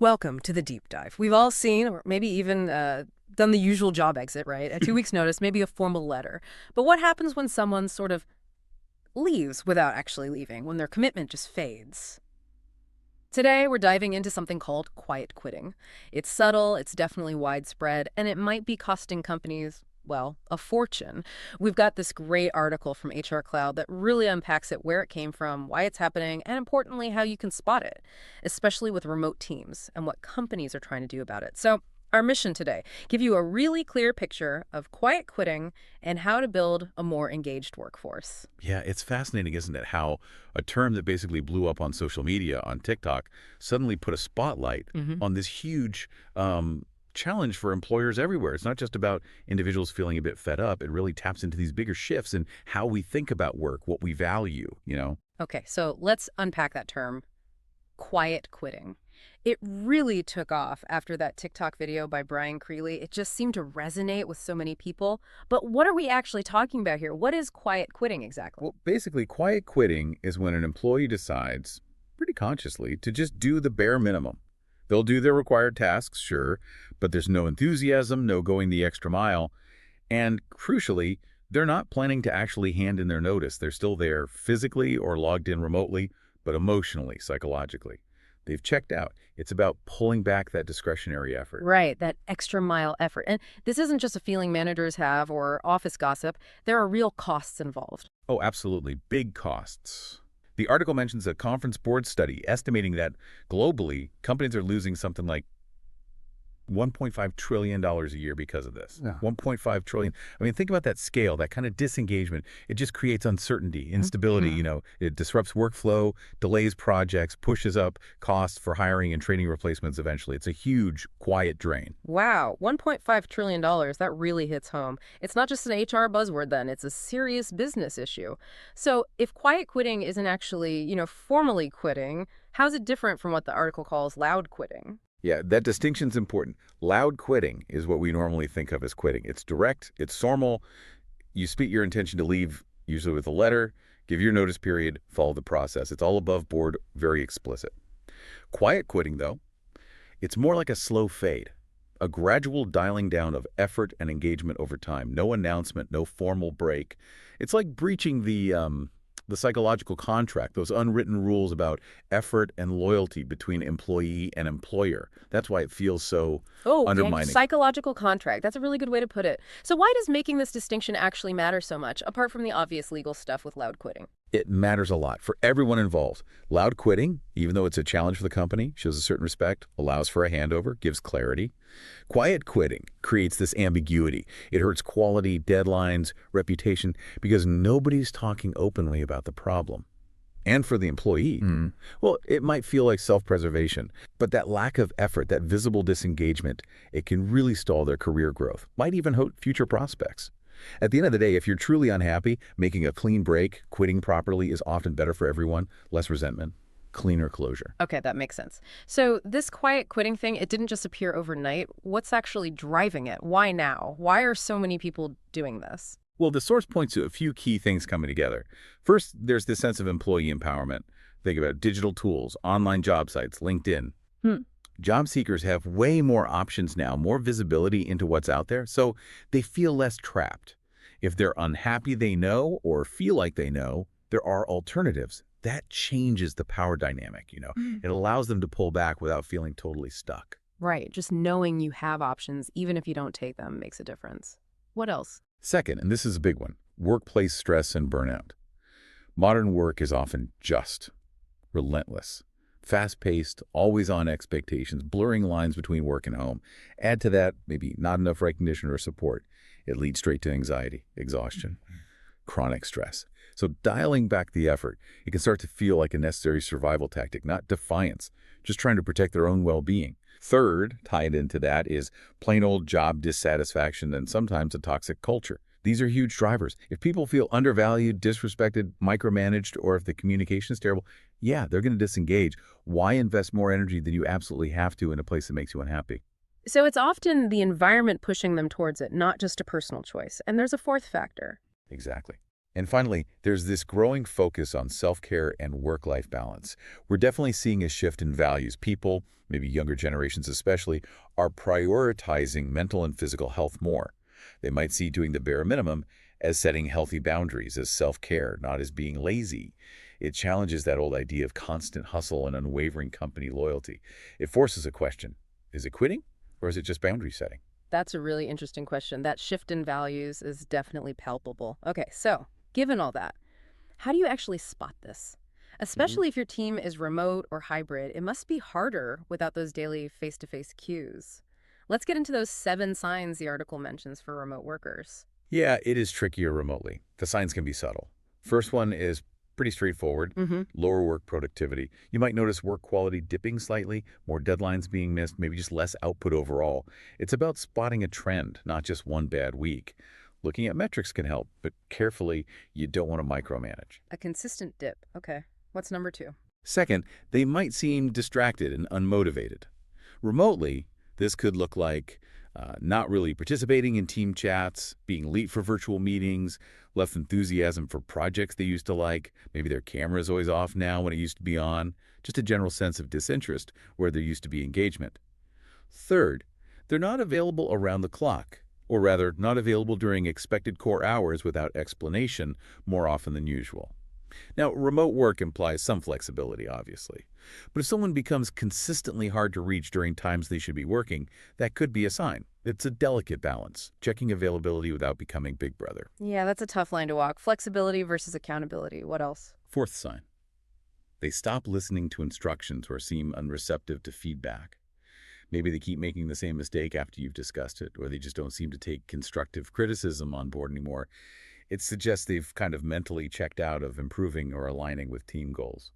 Welcome to the deep dive. We've all seen, or maybe even done the usual job exit, right? A 2 weeks notice, maybe a formal letter. But what happens when someone sort of leaves without actually leaving, when their commitment just fades? Today, we're diving into something called quiet quitting. It's subtle, it's definitely widespread, and it might be costing companies, well, a fortune. We've got this great article from HR Cloud that really unpacks it, where it came from, why it's happening, and importantly, how you can spot it, especially with remote teams and what companies are trying to do about it. So, our mission today, give you a really clear picture of quiet quitting and how to build a more engaged workforce. Yeah, it's fascinating, isn't it? How a term that basically blew up on social media, on TikTok, suddenly put a spotlight on this huge challenge for employers everywhere. It's not just about individuals feeling a bit fed up. It really taps into these bigger shifts in how we think about work, what we value. Okay, so let's unpack that term, quiet quitting. It really took off after that TikTok video by Brian Creeley. It just seemed to resonate with so many people. But what are we actually talking about here? What is quiet quitting exactly? Well, basically, quiet quitting is when an employee decides, pretty consciously, to just do the bare minimum. They'll do their required tasks, sure, but there's no enthusiasm, no going the extra mile. And crucially, they're not planning to actually hand in their notice. They're still there physically or logged in remotely, but emotionally, psychologically. They've checked out. It's about pulling back that discretionary effort. Right, that extra mile effort. And this isn't just a feeling managers have or office gossip. There are real costs involved. Oh, absolutely. Big costs. The article mentions a conference board study estimating that globally, companies are losing something like $1.5 trillion a year because of this. Yeah. 1.5 trillion. I mean, think about that scale, that kind of disengagement. It just creates uncertainty, instability. It disrupts workflow, delays projects, pushes up costs for hiring and training replacements eventually. It's a huge, quiet drain. Wow, $1.5 trillion, that really hits home. It's not just an HR buzzword then, it's a serious business issue. So if quiet quitting isn't actually, formally quitting, how's it different from what the article calls loud quitting? Yeah, that distinction's important. Loud quitting is what we normally think of as quitting. It's direct, it's formal. You speak your intention to leave, usually with a letter, give your notice period, follow the process. It's all above board, very explicit. Quiet quitting, though, it's more like a slow fade, a gradual dialing down of effort and engagement over time. No announcement, no formal break. It's like breaching the psychological contract, those unwritten rules about effort and loyalty between employee and employer. That's why it feels so Oh, yeah, undermining. psychological contract. That's a really good way to put it. So why does making this distinction actually matter so much, apart from the obvious legal stuff with loud quitting? It matters a lot for everyone involved. Loud quitting, even though it's a challenge for the company, shows a certain respect, allows for a handover, gives clarity. Quiet quitting creates this ambiguity. It hurts quality, deadlines, reputation, because nobody's talking openly about the problem. And for the employee, well, it might feel like self-preservation, but that lack of effort, that visible disengagement, it can really stall their career growth, might even hurt future prospects. At the end of the day, if you're truly unhappy, making a clean break, quitting properly is often better for everyone. Less resentment, cleaner closure. Okay, that makes sense. So this quiet quitting thing, it didn't just appear overnight. What's actually driving it? Why now? Why are so many people doing this? Well, the source points to a few key things coming together. First, there's this sense of employee empowerment. Think about digital tools, online job sites, LinkedIn. Job seekers have way more options now, more visibility into what's out there, so they feel less trapped. If they're unhappy, they know, or feel like they know, there are alternatives. That changes the power dynamic. It allows them to pull back without feeling totally stuck. Right, just knowing you have options, even if you don't take them, makes a difference. What else? Second, and this is a big one, workplace stress and burnout. Modern work is often just relentless. Fast-paced, always-on expectations, blurring lines between work and home. Add to that, maybe not enough recognition or support. It leads straight to anxiety, exhaustion, chronic stress. So dialing back the effort, it can start to feel like a necessary survival tactic, not defiance, just trying to protect their own well-being. Third, tied into that, is plain old job dissatisfaction and sometimes a toxic culture. These are huge drivers. If people feel undervalued, disrespected, micromanaged, or if the communication is terrible, yeah, they're going to disengage. Why invest more energy than you absolutely have to in a place that makes you unhappy? So it's often the environment pushing them towards it, not just a personal choice. And there's a fourth factor. Exactly. And finally, there's this growing focus on self-care and work-life balance. We're definitely seeing a shift in values. People, maybe younger generations especially, are prioritizing mental and physical health more. They might see doing the bare minimum as setting healthy boundaries, as self-care, not as being lazy. It challenges that old idea of constant hustle and unwavering company loyalty. It forces a question. Is it quitting or is it just boundary setting? That's a really interesting question. That shift in values is definitely palpable. Okay, so given all that, how do you actually spot this? Mhm. Especially if your team is remote or hybrid, it must be harder without those daily face-to-face cues. Let's get into those 7 signs the article mentions for remote workers. Yeah, it is trickier remotely. The signs can be subtle. First one is pretty straightforward. Mm-hmm. Lower work productivity. You might notice work quality dipping slightly, more deadlines being missed, maybe just less output overall. It's about spotting a trend, not just one bad week. Looking at metrics can help, but carefully, you don't want to micromanage. A consistent dip. Okay. What's number 2? Second, they might seem distracted and unmotivated. Remotely, this could look like not really participating in team chats, being late for virtual meetings, less enthusiasm for projects they used to like. Maybe their camera is always off now when it used to be on. Just a general sense of disinterest where there used to be engagement. Third, they're not available around the clock, or rather, not available during expected core hours without explanation more often than usual. Now, remote work implies some flexibility, obviously. But if someone becomes consistently hard to reach during times they should be working, that could be a sign. It's a delicate balance, checking availability without becoming Big Brother. Yeah, that's a tough line to walk. Flexibility versus accountability. What else? Fourth sign, they stop listening to instructions or seem unreceptive to feedback. Maybe they keep making the same mistake after you've discussed it, or they just don't seem to take constructive criticism on board anymore. It suggests they've kind of mentally checked out of improving or aligning with team goals.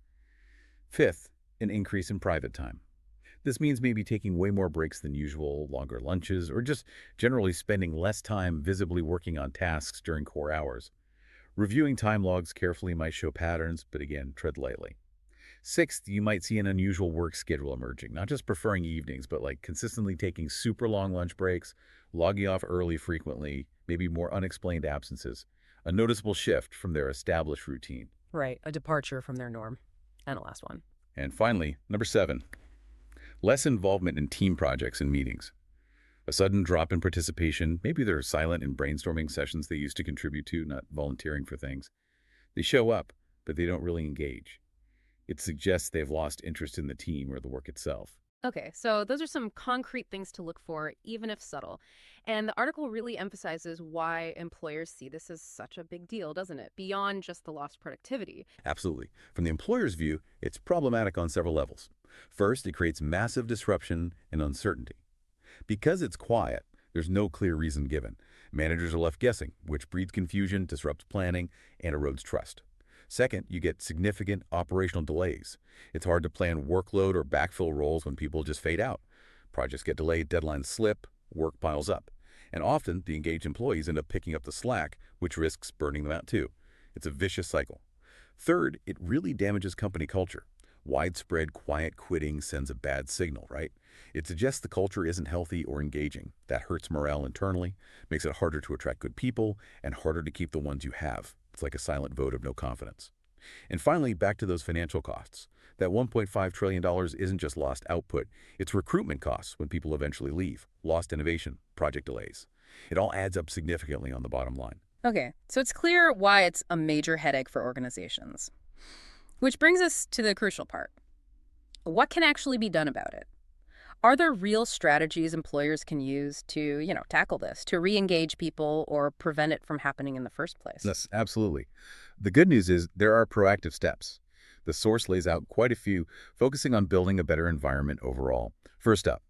Fifth, an increase in private time. This means maybe taking way more breaks than usual, longer lunches, or just generally spending less time visibly working on tasks during core hours. Reviewing time logs carefully might show patterns, but again, tread lightly. Sixth, you might see an unusual work schedule emerging, not just preferring evenings, but like consistently taking super long lunch breaks, logging off early frequently, maybe more unexplained absences. A noticeable shift from their established routine. Right, a departure from their norm. And a last one. And finally, number 7, less involvement in team projects and meetings. A sudden drop in participation, maybe they're silent in brainstorming sessions they used to contribute to, not volunteering for things. They show up, but they don't really engage. It suggests they've lost interest in the team or the work itself. Okay, so those are some concrete things to look for, even if subtle. And the article really emphasizes why employers see this as such a big deal, doesn't it? Beyond just the lost productivity. Absolutely. From the employer's view, it's problematic on several levels. First, it creates massive disruption and uncertainty. Because it's quiet, there's no clear reason given. Managers are left guessing, which breeds confusion, disrupts planning, and erodes trust. Second, you get significant operational delays. It's hard to plan workload or backfill roles when people just fade out. Projects get delayed, deadlines slip, work piles up. And often, the engaged employees end up picking up the slack, which risks burning them out too. It's a vicious cycle. Third, it really damages company culture. Widespread quiet quitting sends a bad signal, right? It suggests the culture isn't healthy or engaging. That hurts morale internally, makes it harder to attract good people, and harder to keep the ones you have. It's like a silent vote of no confidence. And finally, back to those financial costs. That $1.5 trillion isn't just lost output, it's recruitment costs when people eventually leave, lost innovation, project delays. It all adds up significantly on the bottom line. Okay, so it's clear why it's a major headache for organizations. Which brings us to the crucial part. What can actually be done about it? Are there real strategies employers can use to, tackle this, to re-engage people or prevent it from happening in the first place? Yes, absolutely. The good news is there are proactive steps. The source lays out quite a few, focusing on building a better environment overall. First up,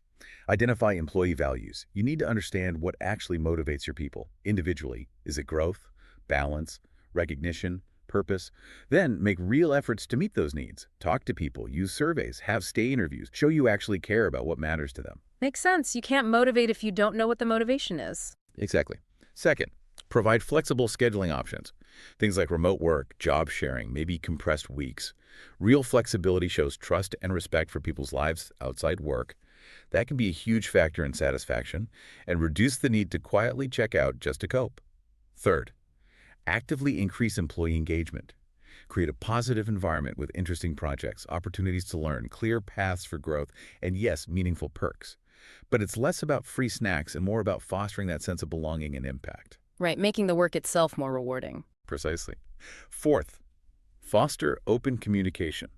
identify employee values. You need to understand what actually motivates your people individually. Is it growth, balance, recognition, purpose? Then make real efforts to meet those needs. Talk to people, use surveys, have stay interviews, show you actually care about what matters to them. Makes sense. You can't motivate if you don't know what the motivation is. Exactly. Second, provide flexible scheduling options. Things like remote work, job sharing, maybe compressed weeks. Real flexibility shows trust and respect for people's lives outside work. That can be a huge factor in satisfaction and reduce the need to quietly check out just to cope. Third, Actively increase employee engagement. Create a positive environment with interesting projects, opportunities to learn, clear paths for growth, and yes, meaningful perks. But it's less about free snacks and more about fostering that sense of belonging and impact. Right, making the work itself more rewarding. Precisely. Fourth, foster open communication.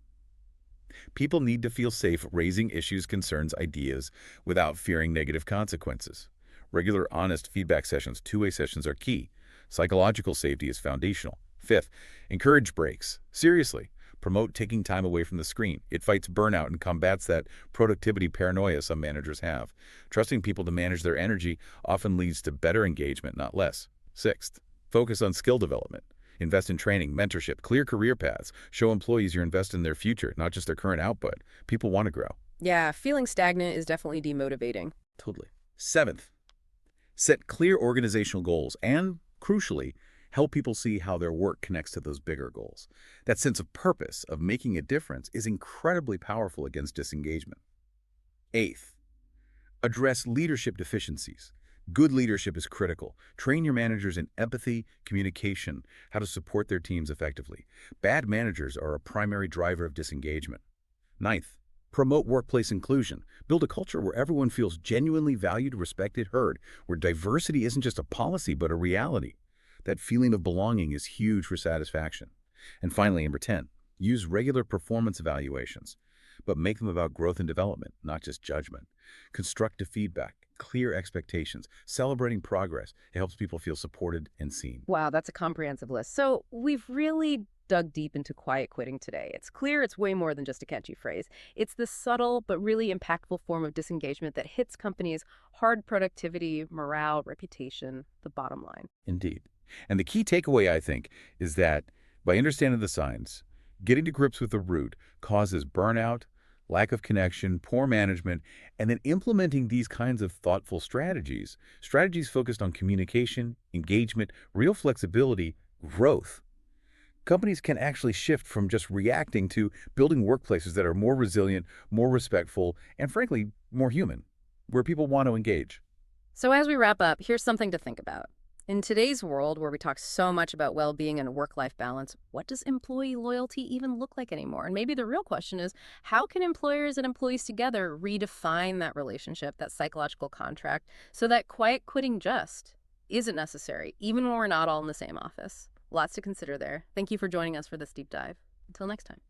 People need to feel safe raising issues, concerns, ideas without fearing negative consequences. Regular, honest feedback sessions, two-way sessions are key. Psychological safety is foundational. Fifth, encourage breaks. Seriously, promote taking time away from the screen. It fights burnout and combats that productivity paranoia some managers have. Trusting people to manage their energy often leads to better engagement, not less. Sixth, focus on skill development. Invest in training, mentorship, clear career paths. Show employees you invest in their future, not just their current output. People want to grow. Yeah, feeling stagnant is definitely demotivating. Totally. Seventh, set clear organizational goals and, crucially, help people see how their work connects to those bigger goals. That sense of purpose, of making a difference, is incredibly powerful against disengagement. Eighth, address leadership deficiencies. Good leadership is critical. Train your managers in empathy, communication, how to support their teams effectively. Bad managers are a primary driver of disengagement. Ninth, promote workplace inclusion. Build a culture where everyone feels genuinely valued, respected, heard, where diversity isn't just a policy but a reality. That feeling of belonging is huge for satisfaction. And finally, number 10, use regular performance evaluations, but make them about growth and development, not just judgment. Constructive feedback, clear expectations, celebrating progress. It helps people feel supported and seen. Wow, that's a comprehensive list. So we've really dug deep into quiet quitting today. It's clear it's way more than just a catchy phrase. It's the subtle but really impactful form of disengagement that hits companies' hard productivity, morale, reputation, the bottom line. Indeed. And the key takeaway, I think, is that by understanding the signs, getting to grips with the root causes burnout, lack of connection, poor management, and then implementing these kinds of thoughtful strategies focused on communication, engagement, real flexibility, growth. Companies can actually shift from just reacting to building workplaces that are more resilient, more respectful, and frankly, more human, where people want to engage. So as we wrap up, here's something to think about. In today's world where we talk so much about well-being and work-life balance, what does employee loyalty even look like anymore? And maybe the real question is, how can employers and employees together redefine that relationship, that psychological contract, so that quiet quitting just isn't necessary, even when we're not all in the same office? Lots to consider there. Thank you for joining us for this deep dive. Until next time.